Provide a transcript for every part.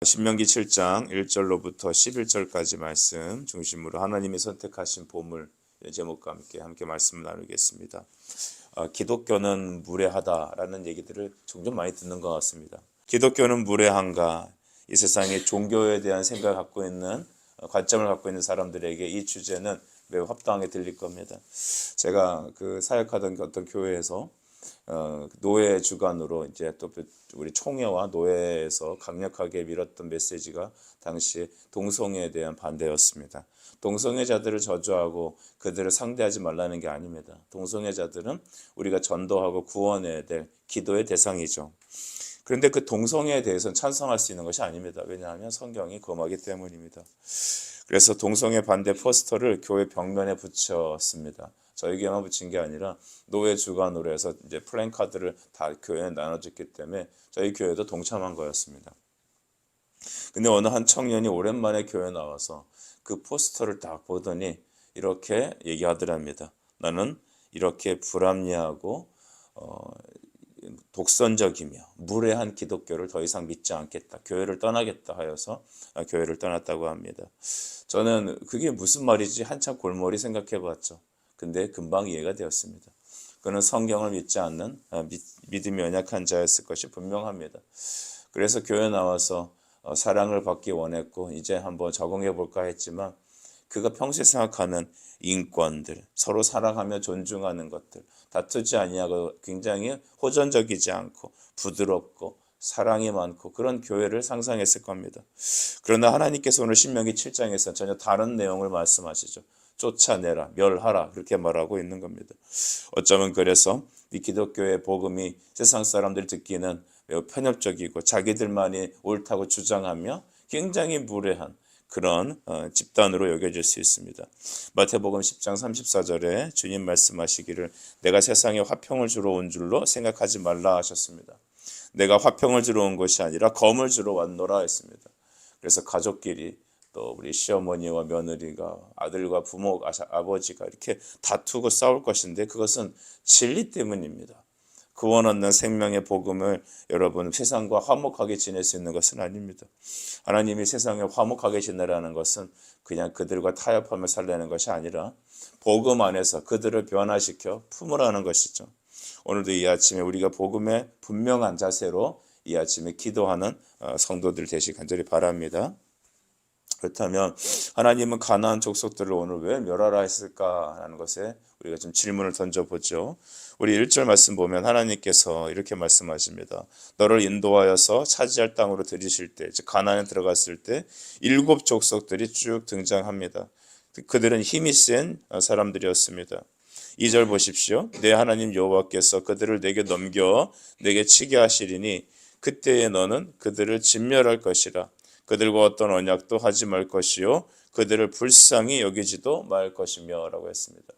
신명기 7장 1절로부터 11절까지 말씀 중심으로 하나님이 선택하신 보물 제목과 함께 말씀을 나누겠습니다. 기독교는 무례하다라는 얘기들을 종종 많이 듣는 것 같습니다. 기독교는 무례한가? 이 세상에 종교에 대한 생각을 갖고 있는 관점을 갖고 있는 사람들에게 이 주제는 매우 합당하게 들릴 겁니다. 제가 사역하던 어떤 교회에서 노예 주관으로 이제 또 우리 총회와 노예에서 강력하게 밀었던 메시지가 당시 동성애에 대한 반대였습니다. 동성애자들을 저주하고 그들을 상대하지 말라는 게 아닙니다. 동성애자들은 우리가 전도하고 구원해야 될 기도의 대상이죠. 그런데 그 동성애에 대해서는 찬성할 수 있는 것이 아닙니다. 왜냐하면 성경이 검하기 때문입니다. 그래서 동성애 반대 포스터를 교회 벽면에 붙였습니다. 저희에게만 붙인 게 아니라 노예 주관으로 해서 이제 플랜카드를 다 교회에 나눠줬기 때문에 저희 교회도 동참한 거였습니다. 근데 어느 한 청년이 오랜만에 교회에 나와서 그 포스터를 딱 보더니 이렇게 얘기하더랍니다. 나는 이렇게 불합리하고 독선적이며 무례한 기독교를 더 이상 믿지 않겠다. 교회를 떠나겠다 하여서 교회를 떠났다고 합니다. 저는 그게 무슨 말이지 한참 골머리 생각해 봤죠. 근데 금방 이해가 되었습니다. 그는 성경을 믿지 않는 믿음이 연약한 자였을 것이 분명합니다. 그래서 교회 나와서 사랑을 받기 원했고 이제 한번 적응해 볼까 했지만 그가 평소에 생각하는 인권들, 서로 사랑하며 존중하는 것들, 다투지 아니하고 굉장히 호전적이지 않고 부드럽고 사랑이 많고 그런 교회를 상상했을 겁니다. 그러나 하나님께서 오늘 신명기 7장에서 전혀 다른 내용을 말씀하시죠. 쫓아내라, 멸하라 그렇게 말하고 있는 겁니다. 어쩌면 그래서 이 기독교의 복음이 세상 사람들이 듣기는 매우 편협적이고 자기들만이 옳다고 주장하며 굉장히 무례한 그런 집단으로 여겨질 수 있습니다. 마태복음 10장 34절에 주님 말씀하시기를 내가 세상에 화평을 주러 온 줄로 생각하지 말라 하셨습니다. 내가 화평을 주러 온 것이 아니라 검을 주러 왔노라 했습니다. 그래서 가족끼리 또 우리 시어머니와 며느리가 아들과 부모, 아버지가 이렇게 다투고 싸울 것인데 그것은 진리 때문입니다. 구원 얻는 생명의 복음을 여러분 세상과 화목하게 지낼 수 있는 것은 아닙니다. 하나님이 세상에 화목하게 지내라는 것은 그냥 그들과 타협하며 살라는 것이 아니라 복음 안에서 그들을 변화시켜 품으라는 것이죠. 오늘도 이 아침에 우리가 복음의 분명한 자세로 이 아침에 기도하는 성도들 되시기 간절히 바랍니다. 그렇다면 하나님은 가나안 족속들을 오늘 왜 멸하라 했을까라는 것에 우리가 좀 질문을 던져보죠. 우리 1절 말씀 보면 하나님께서 이렇게 말씀하십니다. 너를 인도하여서 차지할 땅으로 들이실 때, 즉 가나안에 들어갔을 때 7 족속들이 쭉 등장합니다. 그들은 힘이 센 사람들이었습니다. 2절 보십시오. 내 하나님 여호와께서 그들을 내게 넘겨 내게 치게 하시리니 그때에 너는 그들을 진멸할 것이라. 그들과 어떤 언약도 하지 말 것이요 그들을 불쌍히 여기지도 말 것이며 라고 했습니다.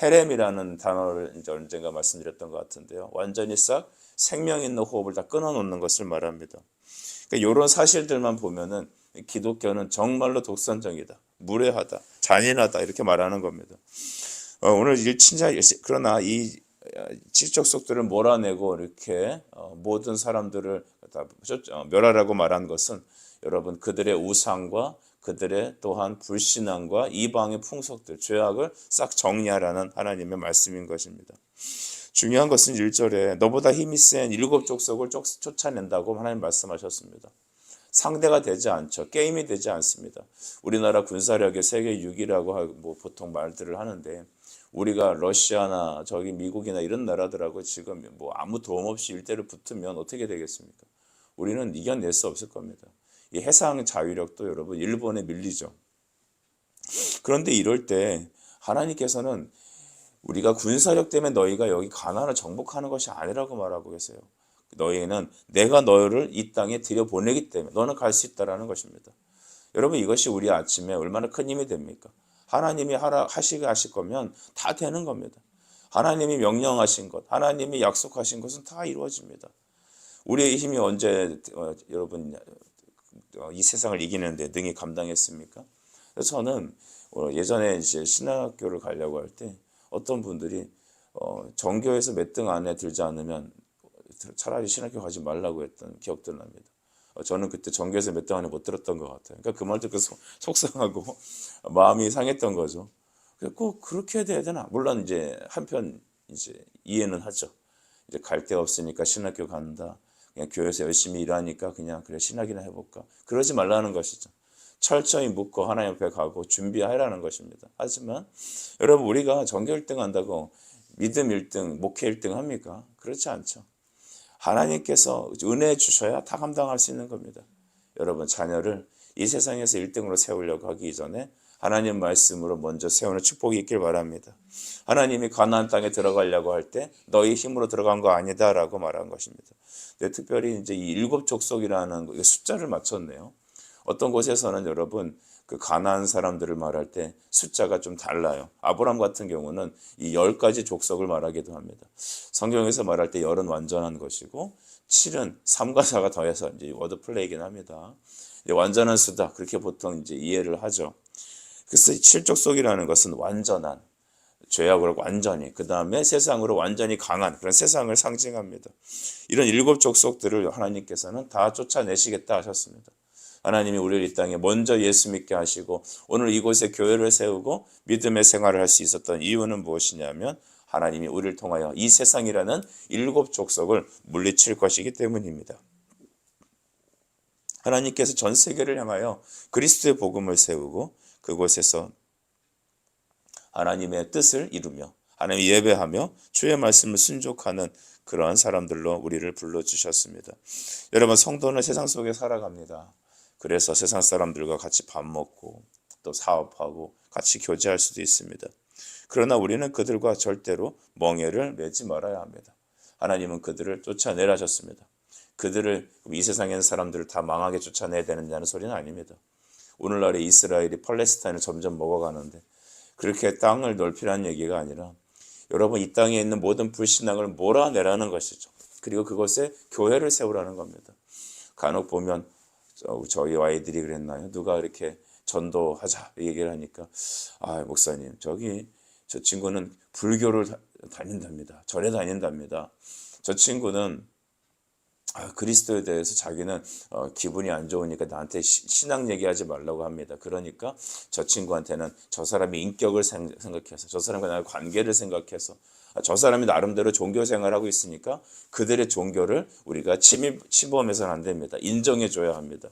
헤렘이라는 단어를 이제 언젠가 말씀드렸던 것 같은데요. 완전히 싹 생명 있는 호흡을 다 끊어놓는 것을 말합니다. 그러니까 이런 사실들만 보면은 기독교는 정말로 독선적이다, 무례하다, 잔인하다 이렇게 말하는 겁니다. 오늘 그러나 이 칠족속들을 몰아내고 이렇게 모든 사람들을 다 멸하라고 말한 것은 여러분 그들의 우상과 그들의 또한 불신앙과 이방의 풍속들, 죄악을 싹 정리하라는 하나님의 말씀인 것입니다. 중요한 것은 1절에 너보다 힘이 센 7 족속을 쫓아낸다고 하나님 말씀하셨습니다. 상대가 되지 않죠. 게임이 되지 않습니다. 우리나라 군사력의 세계 6위라고 하고 보통 말들을 하는데 우리가 러시아나 저기 미국이나 이런 나라들하고 지금 아무 도움 없이 일대를 붙으면 어떻게 되겠습니까? 우리는 이겨낼 수 없을 겁니다. 이 해상 자위력도 여러분 일본에 밀리죠. 그런데 이럴 때 하나님께서는 우리가 군사력 때문에 너희가 여기 가나안을 정복하는 것이 아니라고 말하고 계세요. 너희는 내가 너희를 이 땅에 들여보내기 때문에 너는 갈 수 있다라는 것입니다. 여러분 이것이 우리 아침에 얼마나 큰 힘이 됩니까? 하나님이 하시게 하실 거면 다 되는 겁니다. 하나님이 명령하신 것, 하나님이 약속하신 것은 다 이루어집니다. 우리의 힘이 언제 여러분 이 세상을 이기는데 능히 감당했습니까? 그래서 저는 예전에 이제 신학교를 가려고 할 때 어떤 분들이 전교에서 몇 등 안에 들지 않으면 차라리 신학교 가지 말라고 했던 기억들 납니다. 저는 그때 전교에서 몇 달 안에 못 들었던 것 같아요. 그러니까 그 말 듣고 속상하고 마음이 상했던 거죠. 꼭 그렇게 돼야 되나? 물론 이제 한편 이제 이해는 하죠. 이제 갈 데 없으니까 신학교 간다. 그냥 교회에서 열심히 일하니까 그냥 그래 신학이나 해볼까. 그러지 말라는 것이죠. 철저히 묻고 하나님 앞에 가고 준비하라는 것입니다. 하지만 여러분 우리가 전교 1등 한다고 믿음 1등, 목회 1등 합니까? 그렇지 않죠. 하나님께서 은혜 주셔야 다 감당할 수 있는 겁니다. 여러분 자녀를 이 세상에서 1등으로 세우려고 하기 전에 하나님 말씀으로 먼저 세우는 축복이 있길 바랍니다. 하나님이 가나안 땅에 들어가려고 할 때 너희 힘으로 들어간 거 아니다라고 말한 것입니다. 근데 특별히 이제 이 7족속이라는 숫자를 맞췄네요. 어떤 곳에서는 여러분 그 가나안 사람들을 말할 때 숫자가 좀 달라요. 아브람 같은 경우는 이 10가지 족속을 말하기도 합니다. 성경에서 말할 때 10은 완전한 것이고 7은 3과 4가 더해서 이제 워드 플레이긴 합니다. 완전한 수다 그렇게 보통 이제 이해를 하죠. 그래서 7족속이라는 것은 완전한 죄악으로 완전히 그 다음에 세상으로 완전히 강한 그런 세상을 상징합니다. 이런 7족속들을 하나님께서는 다 쫓아내시겠다 하셨습니다. 하나님이 우리를 이 땅에 먼저 예수 믿게 하시고 오늘 이곳에 교회를 세우고 믿음의 생활을 할 수 있었던 이유는 무엇이냐면 하나님이 우리를 통하여 이 세상이라는 7족속을 물리칠 것이기 때문입니다. 하나님께서 전 세계를 향하여 그리스도의 복음을 세우고 그곳에서 하나님의 뜻을 이루며 하나님 예배하며 주의 말씀을 순종하는 그러한 사람들로 우리를 불러주셨습니다. 여러분 성도는 세상 속에 살아갑니다. 그래서 세상 사람들과 같이 밥 먹고 또 사업하고 같이 교제할 수도 있습니다. 그러나 우리는 그들과 절대로 멍에를 매지 말아야 합니다. 하나님은 그들을 쫓아내라셨습니다. 그들을 이 세상에 있는 사람들을 다 망하게 쫓아내야 되느냐는 소리는 아닙니다. 오늘날의 이스라엘이 팔레스타인을 점점 먹어가는데 그렇게 땅을 넓히라는 얘기가 아니라 여러분 이 땅에 있는 모든 불신앙을 몰아내라는 것이죠. 그리고 그것에 교회를 세우라는 겁니다. 간혹 보면 저희 아이들이 그랬나요? 누가 이렇게 전도하자 얘기를 하니까 목사님 저 친구는 불교를 다닌답니다. 절에 다닌답니다. 저 친구는 그리스도에 대해서 자기는 기분이 안 좋으니까 나한테 신앙 얘기하지 말라고 합니다. 그러니까 저 친구한테는 저 사람의 인격을 생각해서 저 사람과 나의 관계를 생각해서 저 사람이 나름대로 종교 생활하고 있으니까 그들의 종교를 우리가 침범해서는 안 됩니다. 인정해 줘야 합니다.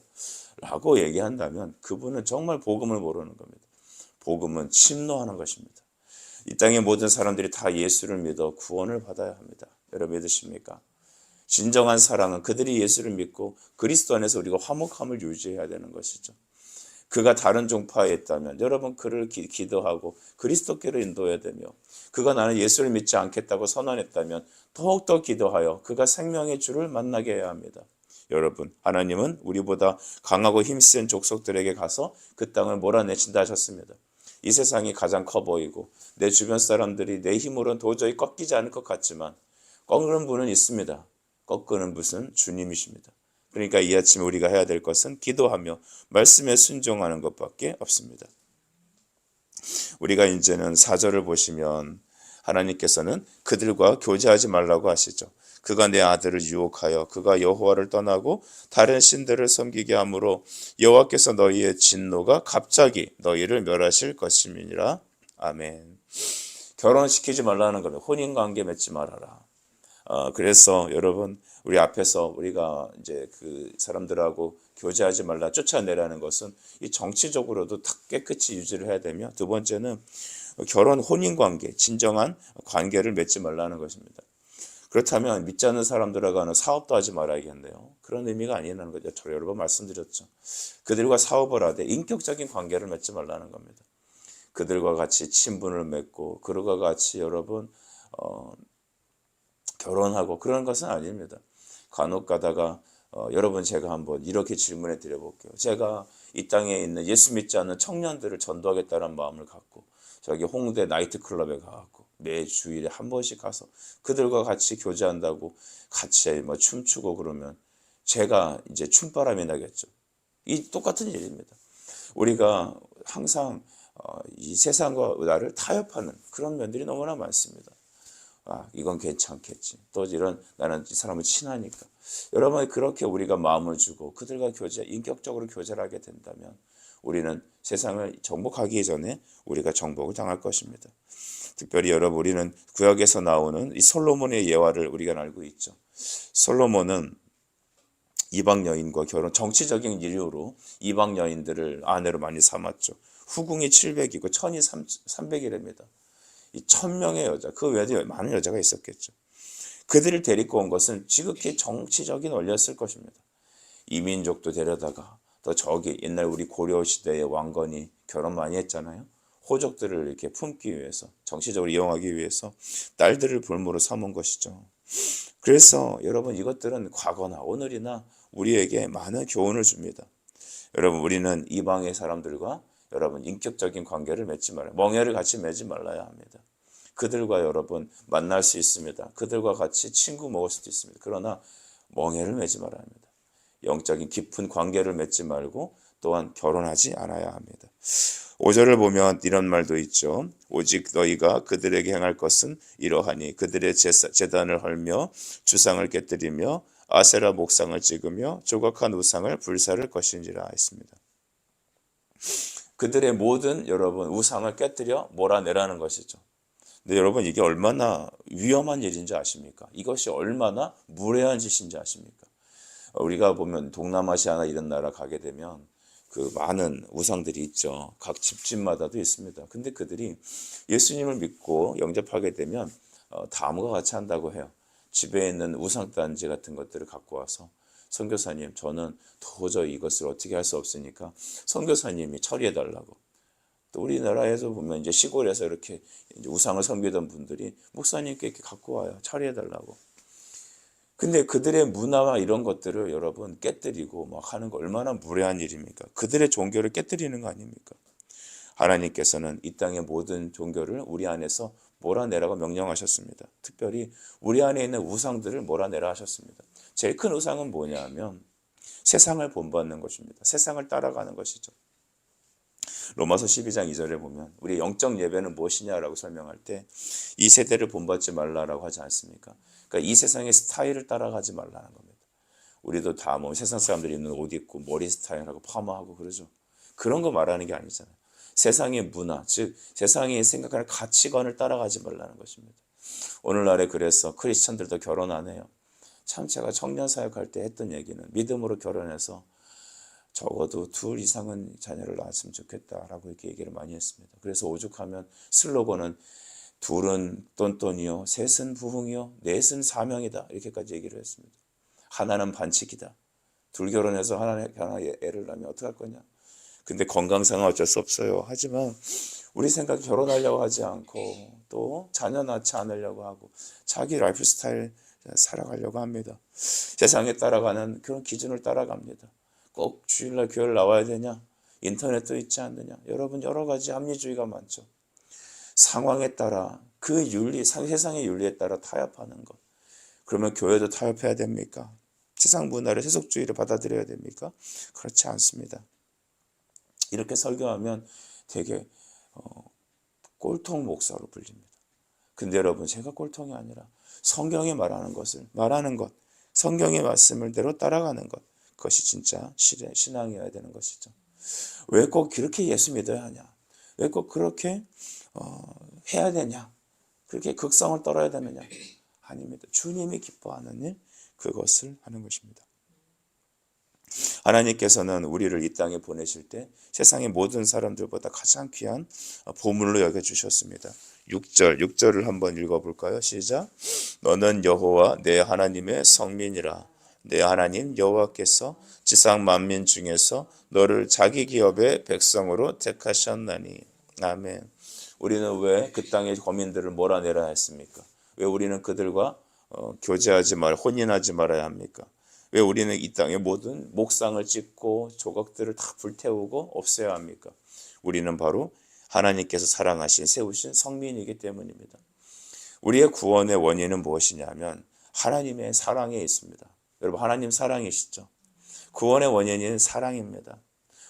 라고 얘기한다면 그분은 정말 복음을 모르는 겁니다. 복음은 침노하는 것입니다. 이 땅의 모든 사람들이 다 예수를 믿어 구원을 받아야 합니다. 여러분 믿으십니까? 진정한 사랑은 그들이 예수를 믿고 그리스도 안에서 우리가 화목함을 유지해야 되는 것이죠. 그가 다른 종파에 있다면 여러분 그를 기도하고 그리스도께로 인도해야 되며 그가 나는 예수를 믿지 않겠다고 선언했다면 더욱더 기도하여 그가 생명의 주를 만나게 해야 합니다. 여러분 하나님은 우리보다 강하고 힘센 족속들에게 가서 그 땅을 몰아내신다 하셨습니다. 이 세상이 가장 커 보이고 내 주변 사람들이 내 힘으로는 도저히 꺾이지 않을 것 같지만 꺾는 분은 있습니다. 꺾는 분은 주님이십니다. 그러니까 이 아침에 우리가 해야 될 것은 기도하며 말씀에 순종하는 것밖에 없습니다. 우리가 이제는 4절을 보시면 하나님께서는 그들과 교제하지 말라고 하시죠. 그가 내 아들을 유혹하여 그가 여호와를 떠나고 다른 신들을 섬기게 하므로 여호와께서 너희의 진노가 갑자기 너희를 멸하실 것임이니라. 아멘. 결혼시키지 말라는 겁니다. 혼인관계 맺지 말아라. 그래서 여러분 우리 앞에서 우리가 이제 그 사람들하고 교제하지 말라 쫓아내라는 것은 이 정치적으로도 깨끗이 유지를 해야 되며 두 번째는 결혼 혼인관계 진정한 관계를 맺지 말라는 것입니다. 그렇다면 믿지 않는 사람들하고는 사업도 하지 말아야겠네요. 그런 의미가 아니라는 거죠. 저 여러 번 말씀드렸죠. 그들과 사업을 하되 인격적인 관계를 맺지 말라는 겁니다. 그들과 같이 친분을 맺고 그들과 같이 여러분 결혼하고 그런 것은 아닙니다. 간혹 가다가 여러분 제가 한번 이렇게 질문해 드려볼게요. 제가 이 땅에 있는 예수 믿지 않는 청년들을 전도하겠다는 마음을 갖고 저기 홍대 나이트클럽에 가고 매 주일에 한 번씩 가서 그들과 같이 교제한다고 같이 뭐 춤추고 그러면 제가 이제 춤바람이 나겠죠. 이 똑같은 일입니다. 우리가 항상 이 세상과 나를 타협하는 그런 면들이 너무나 많습니다. 이건 괜찮겠지. 또 이런 나는 이 사람을 친하니까. 여러분 그렇게 우리가 마음을 주고 그들과 인격적으로 교제를 하게 된다면 우리는 세상을 정복하기 전에 우리가 정복을 당할 것입니다. 특별히 여러분 우리는 구약에서 나오는 이 솔로몬의 예화를 우리가 알고 있죠. 솔로몬은 이방 여인과 정치적인 이유로 이방 여인들을 아내로 많이 삼았죠. 후궁이 700이고 천이 300이랍니다. 이 1000명의 여자, 그 외에도 많은 여자가 있었겠죠. 그들을 데리고 온 것은 지극히 정치적인 원리였을 것입니다. 이민족도 데려다가 또 저기 옛날 우리 고려 시대의 왕건이 결혼 많이 했잖아요. 호족들을 이렇게 품기 위해서, 정치적으로 이용하기 위해서 딸들을 볼모로 삼은 것이죠. 그래서 여러분 이것들은 과거나 오늘이나 우리에게 많은 교훈을 줍니다. 여러분 우리는 이방의 사람들과 여러분 인격적인 관계를 맺지 말아요. 멍해를 같이 맺지 말아야 합니다. 그들과 여러분 만날 수 있습니다. 그들과 같이 친구 먹을 수도 있습니다. 그러나 멍해를 맺지 말아야 합니다. 영적인 깊은 관계를 맺지 말고 또한 결혼하지 않아야 합니다. 5절을 보면 이런 말도 있죠. 오직 너희가 그들에게 행할 것은 이러하니 그들의 제단을 헐며 주상을 깨뜨리며 아세라 목상을 찍으며 조각한 우상을 불사를 것인지라 했습니다. 그들의 모든 여러분 우상을 깨뜨려 몰아내라는 것이죠. 근데 여러분 이게 얼마나 위험한 일인지 아십니까? 이것이 얼마나 무례한 짓인지 아십니까? 우리가 보면 동남아시아나 이런 나라 가게 되면 그 많은 우상들이 있죠. 각 집집마다도 있습니다. 근데 그들이 예수님을 믿고 영접하게 되면 다음과 같이 한다고 해요. 집에 있는 우상단지 같은 것들을 갖고 와서 선교사님 저는 도저히 이것을 어떻게 할 수 없으니까 선교사님이 처리해 달라고. 또 우리나라에서 보면 이제 시골에서 이렇게 이제 우상을 섬기던 분들이 목사님께 이렇게 갖고 와요. 처리해 달라고. 근데 그들의 문화와 이런 것들을 여러분 깨뜨리고 막 하는 거 얼마나 무례한 일입니까? 그들의 종교를 깨뜨리는 거 아닙니까? 하나님께서는 이 땅의 모든 종교를 우리 안에서 몰아내라고 명령하셨습니다. 특별히 우리 안에 있는 우상들을 몰아내라 하셨습니다. 제일 큰 우상은 뭐냐 하면 세상을 본받는 것입니다. 세상을 따라가는 것이죠. 로마서 12장 2절에 보면 우리 영적 예배는 무엇이냐라고 설명할 때 이 세대를 본받지 말라라고 하지 않습니까? 그러니까 이 세상의 스타일을 따라가지 말라는 겁니다. 우리도 다 뭐 세상 사람들이 입는 옷 입고 머리 스타일하고 파마하고 그러죠. 그런 거 말하는 게 아니잖아요. 세상의 문화, 즉 세상이 생각하는 가치관을 따라가지 말라는 것입니다. 오늘날에 그래서 크리스천들도 결혼 안 해요. 참 제가 청년 사역할 때 했던 얘기는 믿음으로 결혼해서 적어도 2 이상은 자녀를 낳았으면 좋겠다라고 이렇게 얘기를 많이 했습니다. 그래서 오죽하면 슬로건은 2은 똔똔이요, 3은 부흥이요, 4은 사명이다 이렇게까지 얘기를 했습니다. 하나는 반칙이다. 2 결혼해서 하나 애를 낳으면 어떡할 거냐. 근데 건강상은 어쩔 수 없어요. 하지만 우리 생각 결혼하려고 하지 않고 또 자녀 낳지 않으려고 하고 자기 라이프 스타일 살아가려고 합니다. 세상에 따라가는 그런 기준을 따라갑니다. 꼭 주일날 교회를 나와야 되냐? 인터넷도 있지 않느냐? 여러분 여러 가지 합리주의가 많죠. 상황에 따라 그 윤리, 세상의 윤리에 따라 타협하는 것. 그러면 교회도 타협해야 됩니까? 세상 문화를 세속주의를 받아들여야 됩니까? 그렇지 않습니다. 이렇게 설교하면 되게 꼴통 목사로 불립니다. 근데 여러분 제가 꼴통이 아니라 성경이 말하는 것, 성경의 말씀을대로 따라가는 것, 그것이 진짜 신앙이어야 되는 것이죠. 왜 꼭 그렇게 예수 믿어야 하냐? 왜 꼭 그렇게 해야 되냐? 그렇게 극성을 떨어야 되느냐? 아닙니다. 주님이 기뻐하는 일, 그것을 하는 것입니다. 하나님께서는 우리를 이 땅에 보내실 때 세상의 모든 사람들보다 가장 귀한 보물로 여겨주셨습니다. 6절을 한번 읽어볼까요? 시작. 너는 여호와 내 하나님의 성민이라. 내 하나님 여호와께서 지상 만민 중에서 너를 자기 기업의 백성으로 택하셨나니. 아멘. 우리는 왜 그 땅의 거민들을 몰아내라 했습니까? 왜 우리는 그들과 교제하지 혼인하지 말아야 합니까? 왜 우리는 이 땅의 모든 목상을 찍고 조각들을 다 불태우고 없애야 합니까? 우리는 바로 하나님께서 사랑하신 세우신 성민이기 때문입니다. 우리의 구원의 원인은 무엇이냐면 하나님의 사랑에 있습니다. 여러분 하나님 사랑이시죠? 구원의 원인은 사랑입니다.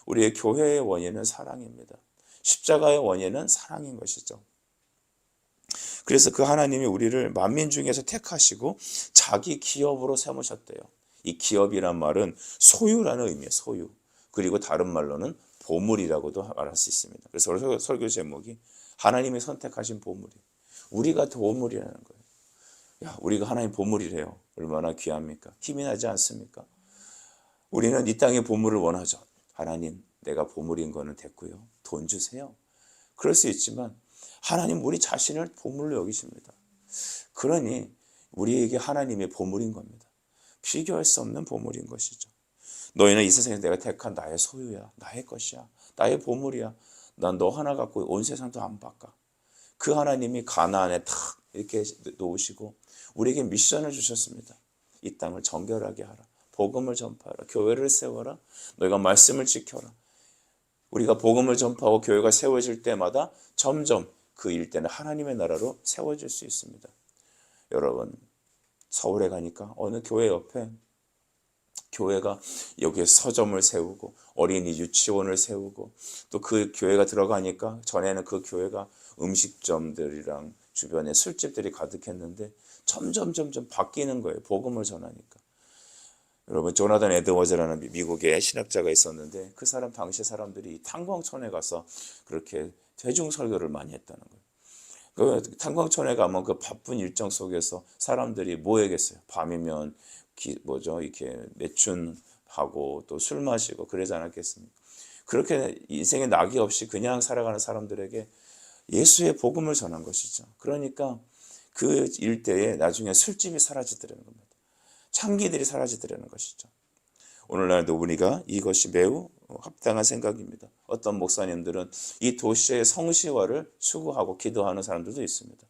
우리의 교회의 원인은 사랑입니다. 십자가의 원인은 사랑인 것이죠. 그래서 그 하나님이 우리를 만민 중에서 택하시고 자기 기업으로 삼으셨대요. 이 기업이란 말은 소유라는 의미예요. 소유. 그리고 다른 말로는 보물이라고도 말할 수 있습니다. 그래서 설교 제목이 하나님이 선택하신 보물이. 우리가 보물이라는 거예요. 야, 우리가 하나님 보물이래요. 얼마나 귀합니까? 힘이 나지 않습니까? 우리는 이 땅의 보물을 원하죠. 하나님, 내가 보물인 거는 됐고요. 돈 주세요. 그럴 수 있지만 하나님 우리 자신을 보물로 여기십니다. 그러니 우리에게 하나님의 보물인 겁니다. 비교할 수 없는 보물인 것이죠. 너희는 이 세상에서 내가 택한 나의 소유야. 나의 것이야. 나의 보물이야. 난 너 하나 갖고 온 세상도 안 바꿔. 그 하나님이 가나안에 탁 이렇게 놓으시고 우리에게 미션을 주셨습니다. 이 땅을 정결하게 하라. 복음을 전파하라. 교회를 세워라. 너희가 말씀을 지켜라. 우리가 복음을 전파하고 교회가 세워질 때마다 점점 그 일대는 하나님의 나라로 세워질 수 있습니다. 여러분, 서울에 가니까 어느 교회 옆에 교회가 여기에 서점을 세우고 어린이 유치원을 세우고 또 그 교회가 들어가니까 전에는 그 교회가 음식점들이랑 주변에 술집들이 가득했는데 점점 바뀌는 거예요. 복음을 전하니까. 여러분, 조나단 에드워즈라는 미국의 신학자가 있었는데 그 사람 당시 사람들이 탄광촌에 가서 그렇게 대중 설교를 많이 했다는 거예요. 그 탄광촌에 가면 그 바쁜 일정 속에서 사람들이 뭐 하겠어요? 밤이면 이렇게 매춘하고 또 술 마시고 그러지 않았겠습니까? 그렇게 인생에 낙이 없이 그냥 살아가는 사람들에게 예수의 복음을 전한 것이죠. 그러니까 그 일대에 나중에 술집이 사라지더라는 겁니다. 창기들이 사라지더라는 것이죠. 오늘날도 우리가 이것이 매우 합당한 생각입니다. 어떤 목사님들은 이 도시의 성시화를 추구하고 기도하는 사람들도 있습니다.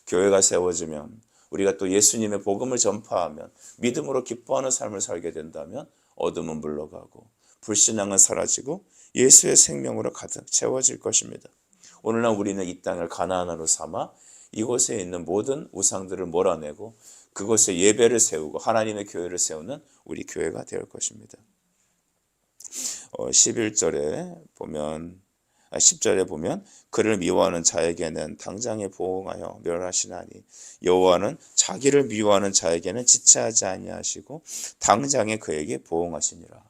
교회가 세워지면 우리가 또 예수님의 복음을 전파하면 믿음으로 기뻐하는 삶을 살게 된다면 어둠은 물러가고 불신앙은 사라지고 예수의 생명으로 가득 채워질 것입니다. 오늘날 우리는 이 땅을 가나안으로 삼아 이곳에 있는 모든 우상들을 몰아내고 그곳에 예배를 세우고 하나님의 교회를 세우는 우리 교회가 될 것입니다. 10절에 보면 그를 미워하는 자에게는 당장에 보응하여 멸하시나니 여호와는 자기를 미워하는 자에게는 지체하지 아니하시고 당장에 그에게 보응하시니라.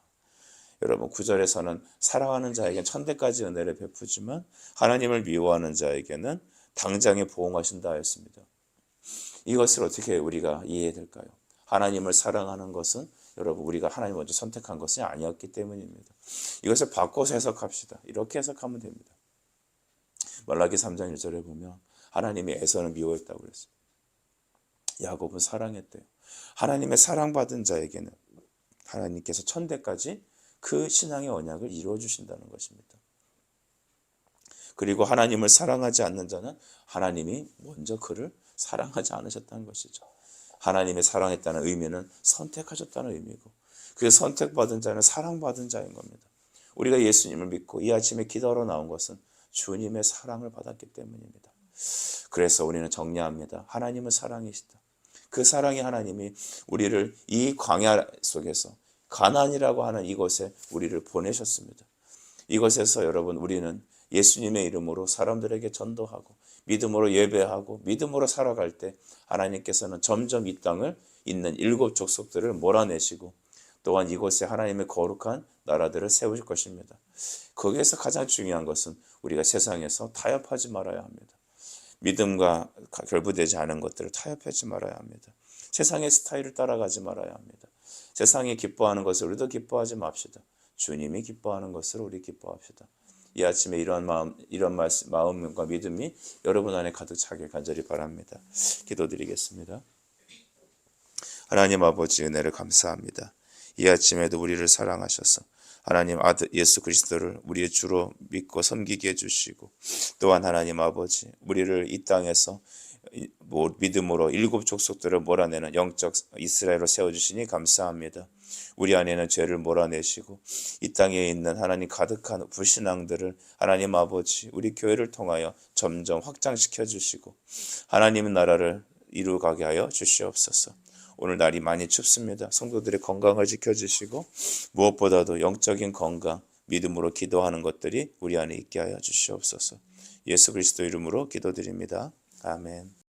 여러분, 9절에서는 사랑하는 자에게는 천대까지 은혜를 베푸지만 하나님을 미워하는 자에게는 당장에 보응하신다 하였습니다. 이것을 어떻게 우리가 이해해야 될까요? 하나님을 사랑하는 것은 여러분 우리가 하나님 먼저 선택한 것이 아니었기 때문입니다. 이것을 바꿔서 해석합시다. 이렇게 해석하면 됩니다. 말라기 3장 1절에 보면 하나님이 에서를 미워했다고 그랬어요. 야곱은 사랑했대요. 하나님의 사랑받은 자에게는 하나님께서 천대까지 그 신앙의 언약을 이루어 주신다는 것입니다. 그리고 하나님을 사랑하지 않는 자는 하나님이 먼저 그를 사랑하지 않으셨다는 것이죠. 하나님의 사랑했다는 의미는 선택하셨다는 의미고 그 선택받은 자는 사랑받은 자인 겁니다. 우리가 예수님을 믿고 이 아침에 기도하러 나온 것은 주님의 사랑을 받았기 때문입니다. 그래서 우리는 정리합니다. 하나님은 사랑이시다. 그 사랑의 하나님이 우리를 이 광야 속에서 가나안이라고 하는 이곳에 우리를 보내셨습니다. 이곳에서 여러분 우리는 예수님의 이름으로 사람들에게 전도하고 믿음으로 예배하고 믿음으로 살아갈 때 하나님께서는 점점 이 땅을 있는 7 족속들을 몰아내시고 또한 이곳에 하나님의 거룩한 나라들을 세우실 것입니다. 거기에서 가장 중요한 것은 우리가 세상에서 타협하지 말아야 합니다. 믿음과 결부되지 않은 것들을 타협하지 말아야 합니다. 세상의 스타일을 따라가지 말아야 합니다. 세상이 기뻐하는 것을 우리도 기뻐하지 맙시다. 주님이 기뻐하는 것을 우리 기뻐합시다. 이 아침에 이런 마음과 믿음이 여러분 안에 가득 차길 간절히 바랍니다. 기도드리겠습니다. 하나님 아버지 은혜를 감사합니다. 이 아침에도 우리를 사랑하셔서 하나님 아들 예수 그리스도를 우리의 주로 믿고 섬기게 해주시고 또한 하나님 아버지 우리를 이 땅에서 믿음으로 7 족속들을 몰아내는 영적 이스라엘로 세워주시니 감사합니다. 우리 안에는 죄를 몰아내시고 이 땅에 있는 하나님 가득한 불신앙들을 하나님 아버지 우리 교회를 통하여 점점 확장시켜 주시고 하나님의 나라를 이루어가게 하여 주시옵소서. 오늘 날이 많이 춥습니다. 성도들의 건강을 지켜주시고 무엇보다도 영적인 건강, 믿음으로 기도하는 것들이 우리 안에 있게 하여 주시옵소서. 예수 그리스도 이름으로 기도드립니다. 아멘.